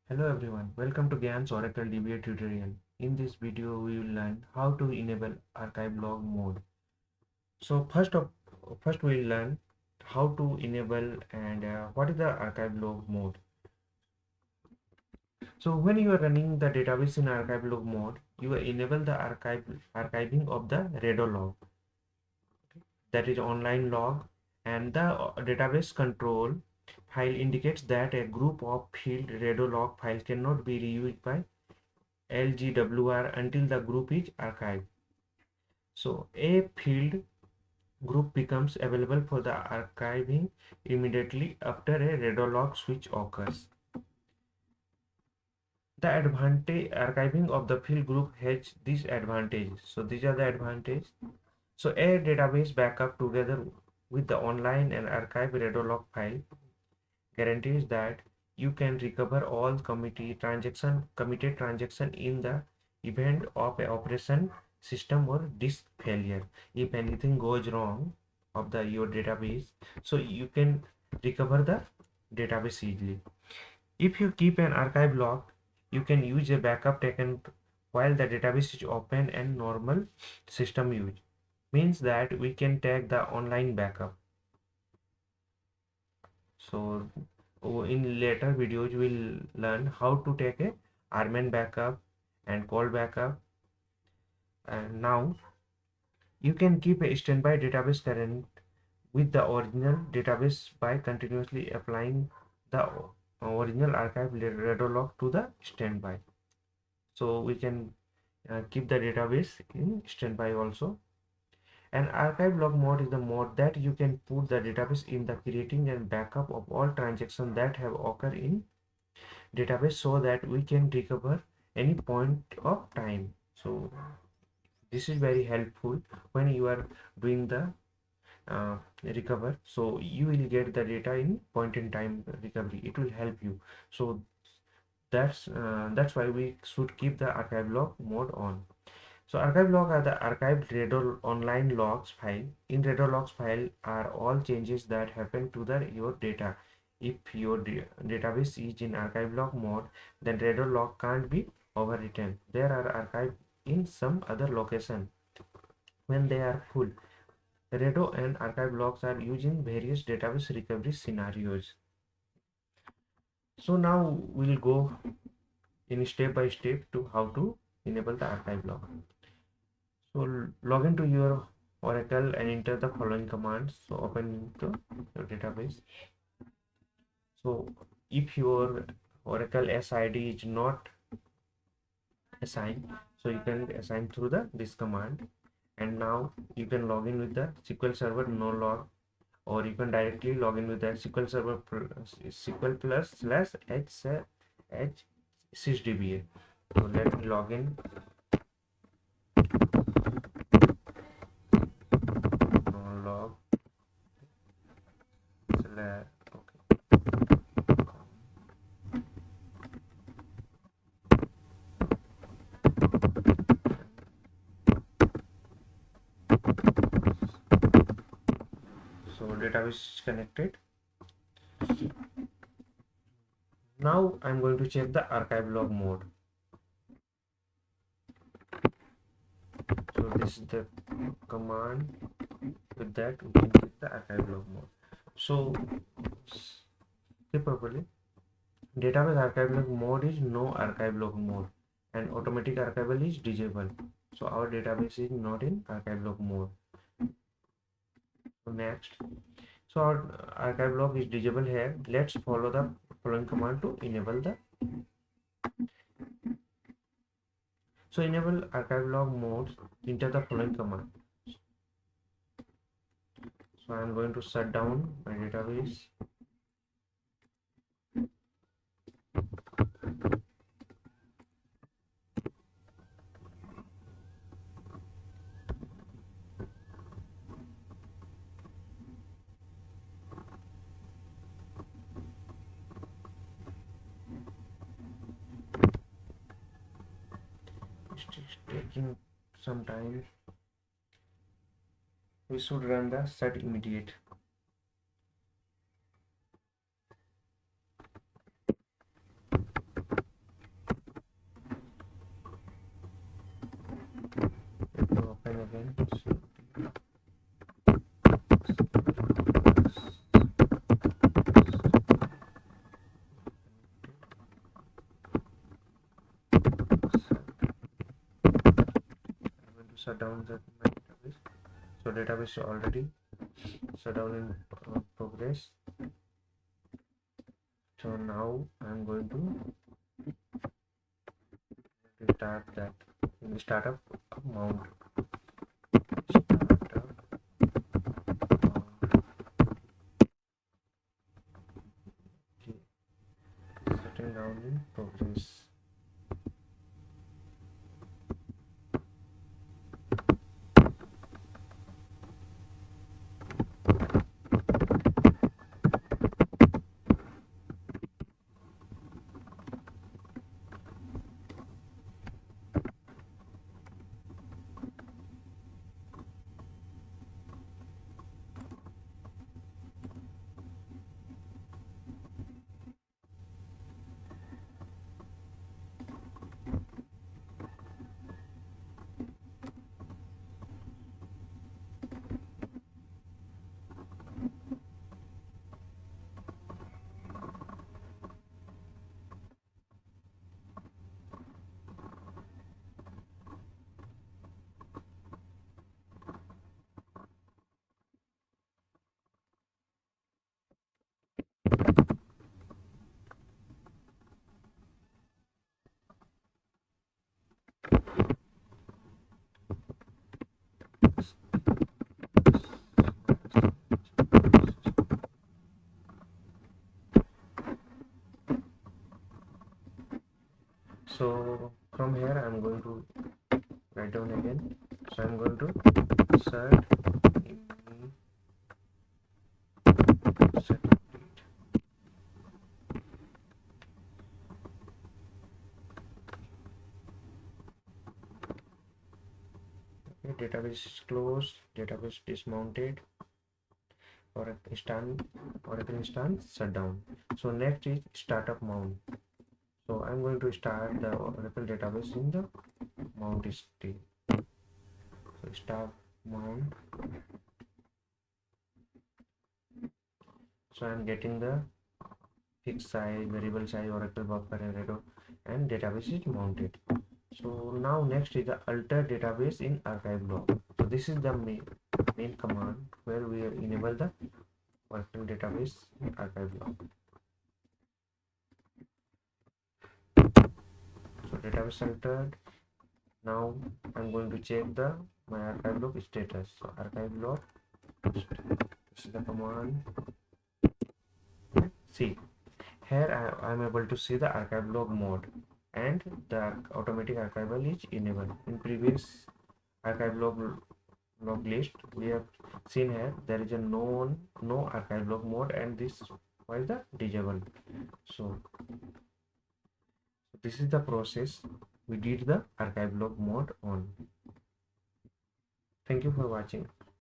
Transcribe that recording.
Hello everyone, welcome to Gyan's Oracle DBA tutorial. In this video, we will learn how to enable Archivelog mode. So first we will learn how to enable and what is the Archivelog mode. So when you are running the database in Archivelog mode, you will enable the archiving of the redo log, that is online log, and the database control file indicates that a group of field redo log files cannot be reused by LGWR until the group is archived. So a field group becomes available for the archiving immediately after a redo-log switch occurs. The advantage archiving of the field group has these advantages. So these are the advantages. So a database backup together with the online and archive redo-log file guarantees that you can recover all committed transaction in the event of a operation system or disk failure. If anything goes wrong of your database, so you can recover the database easily. If you keep an archive log, you can use a backup taken while the database is open and normal system use. Means that we can take the online backup. So in later videos we'll learn how to take a RMAN backup and cold backup. And now you can keep a standby database current with the original database by continuously applying the original archive redo-log to the standby. So we can keep the database in standby also. An archive log mode is the mode that you can put the database in the creating and backup of all transactions that have occurred in database so that we can recover any point of time. So this is very helpful when you are doing the recover, so you will get the data in point in time recovery. It will help you. So that's why we should keep the archive log mode on. So archive log are the archived redo online logs file. In redo logs file are all changes that happen to your data. If your database is in archive log mode, then redo log can't be overwritten. There are archived in some other location. When they are full, redo and archive logs are used in various database recovery scenarios. So now we'll go in step by step to how to enable the archive log. So log into your Oracle and enter the following commands. So open into your database. So if your Oracle SID is not assigned, so you can assign through this command. And now you can log in with the SQL Server nolog, or you can directly log in with the SQL Server sqlplus/h sysdba. So let me log in. Nolog slash so database is connected. Now I'm going to check the archive log mode. So this is the command. With that we can check the archive log mode. So see properly, database archive log mode is no archive log mode and automatic archival is disabled. So our database is not in archive log mode. So next, so our archive log is disabled here. Let's follow the following command to enable the. So enable archive log mode, enter the following command. So I am going to shut down my database. It's taking some time. We should run the set immediate. shut down the my database. So database is already shut down in progress. So now I'm going to restart that in the startup mount. Startup mount. Okay. Shutting down in progress. So from here I'm going to write down again. So I'm going to insert set update. Okay, database is closed, database dismounted, Oracle instance shut down. So next is startup mount. So I'm going to start the Oracle database in the mount state. So start mount. So I'm getting the fixed size, variable size, Oracle buffer array, and database is mounted. So now next is the alter database in Archivelog. So this is the main command where we enable the Oracle database in Archivelog. So database altered. Now I'm going to check the my Archivelog status. So Archivelog, this is the command. See, here I am able to see the Archivelog mode, and the automatic archival is enabled. In previous Archivelog log list we have seen here there is a no Archivelog mode, and this was the disabled. So this is the process we did the Archivelog mode on. Thank you for watching.